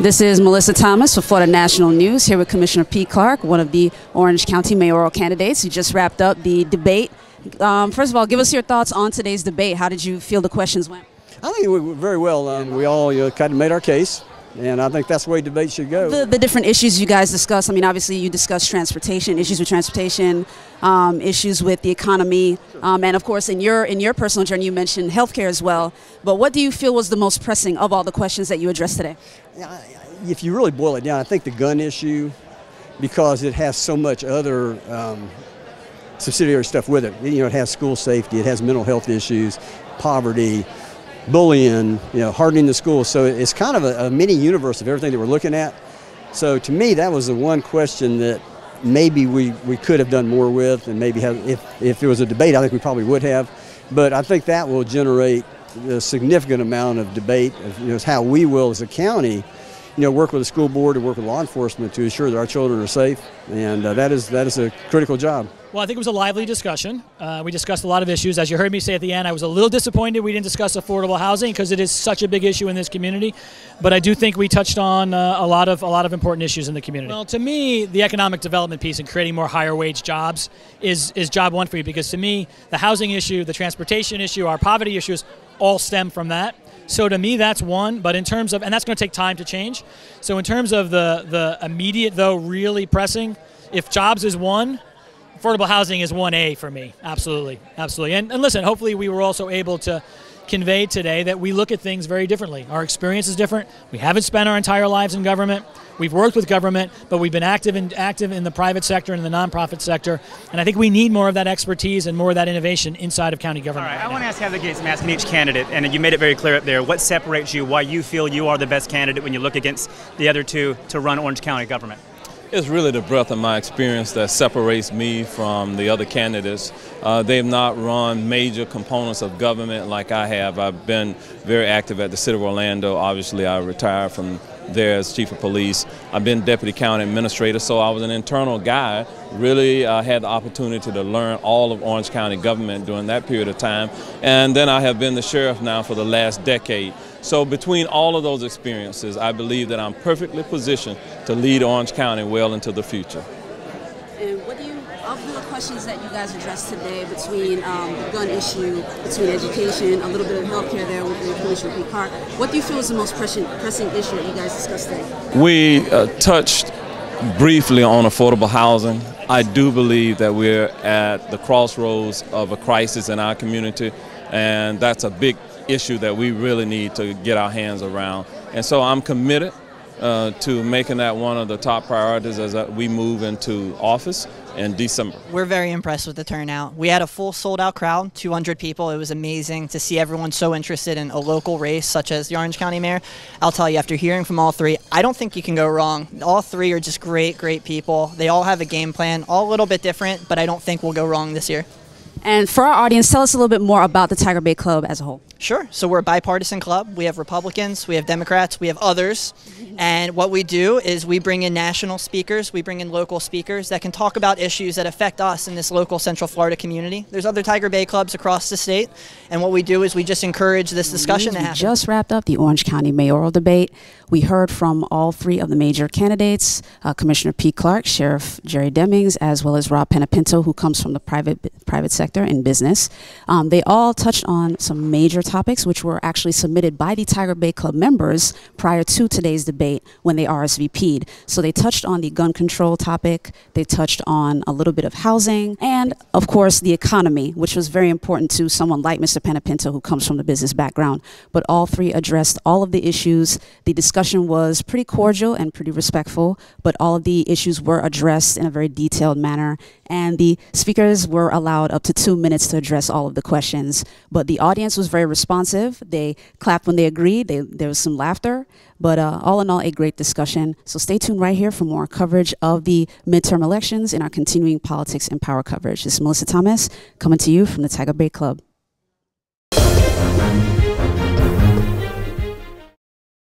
This is Mellissa Thomas with Florida National News, here with Commissioner Pete Clarke, one of the Orange County mayoral candidates who just wrapped up the debate. First of all, give us your thoughts on today's debate. How did you feel the questions went? I think it went very well. We all kind of made our case, and I think that's the way debates should go. The different issues you guys discussed, I mean, obviously you discussed transportation, issues with transportation, issues with the economy, and of course in your personal journey you mentioned healthcare as well. But what do you feel was the most pressing of all the questions that you addressed today? If you really boil it down, I think the gun issue, because it has so much other subsidiary stuff with it. You know, it has school safety, it has mental health issues, poverty, bullying, hardening the schools. So it's kind of a mini universe of everything that we're looking at. So to me, that was the one question that maybe we could have done more with, and maybe if there was a debate, I think we probably would have. But I think that will generate a significant amount of debate of how we will as a county work with the school board and work with law enforcement to ensure that our children are safe, and that is a critical job. Well, I think it was a lively discussion. We discussed a lot of issues. As you heard me say at the end, I was a little disappointed we didn't discuss affordable housing because it is such a big issue in this community. But I do think we touched on a lot of important issues in the community. Well, to me, the economic development piece and creating more higher wage jobs is job one for you, because to me, the housing issue, the transportation issue, our poverty issues all stem from that. So to me, that's one, but in terms of, and that's going to take time to change. So in terms of the immediate, though, really pressing, if jobs is one, affordable housing is 1A for me. Absolutely, absolutely. And listen, hopefully we were also able to convey today that we look at things very differently. Our experience is different. We haven't spent our entire lives in government. We've worked with government, but we've been active in the private sector and in the nonprofit sector. And I think we need more of that expertise and more of that innovation inside of county government. All right, I want to ask Heather Gates, I'm asking each candidate, and you made it very clear up there, what separates you, why you feel you are the best candidate when you look against the other two to run Orange County government? It's really the breadth of my experience that separates me from the other candidates. They've not run major components of government like I have. I've been very active at the City of Orlando. Obviously, I retired from there as Chief of Police. I've been Deputy County Administrator, so I was an internal guy. Really had the opportunity to learn all of Orange County government during that period of time. And then I have been the sheriff now for the last decade. So between all of those experiences, I believe that I'm perfectly positioned to lead Orange County well into the future. And what do you, of the questions that you guys addressed today, between the gun issue, between education, a little bit of healthcare there with the Commissioner Pete Clarke, what do you feel is the most pressing issue that you guys discussed today? We touched briefly on affordable housing. I do believe that we're at the crossroads of a crisis in our community, and that's a big issue that we really need to get our hands around. And so I'm committed to making that one of the top priorities as we move into office in December. We're very impressed with the turnout. We had a full sold-out crowd, 200 people. It was amazing to see everyone so interested in a local race such as the Orange County Mayor. I'll tell you, after hearing from all three, I don't think you can go wrong. All three are just great people. They all have a game plan, all a little bit different, but I don't think we'll go wrong this year. And for our audience, tell us a little bit more about the Tiger Bay Club as a whole. Sure. So we're a bipartisan club. We have Republicans, we have Democrats, we have others. And what we do is we bring in national speakers, we bring in local speakers that can talk about issues that affect us in this local Central Florida community. There's other Tiger Bay clubs across the state. And what we do is we just encourage this discussion to happen. We just wrapped up the Orange County mayoral debate. We heard from all three of the major candidates, Commissioner Pete Clarke, Sheriff Jerry Demings, as well as Rob Panepinto, who comes from the private sector and business. They all touched on some major topics which were actually submitted by the Tiger Bay Club members prior to today's debate when they RSVP'd. So they touched on the gun control topic, they touched on a little bit of housing, and of course the economy, which was very important to someone like Mr. Panepinto, who comes from the business background. But all three addressed all of the issues. The discussion was pretty cordial and pretty respectful, but all of the issues were addressed in a very detailed manner, and the speakers were allowed up to 2 minutes to address all of the questions. But the audience was very responsive. They clapped when they agreed. There was some laughter, but all in all, a great discussion. So stay tuned right here for more coverage of the midterm elections in our continuing politics and power coverage. This is Mellissa Thomas coming to you from the Tiger Bay Club.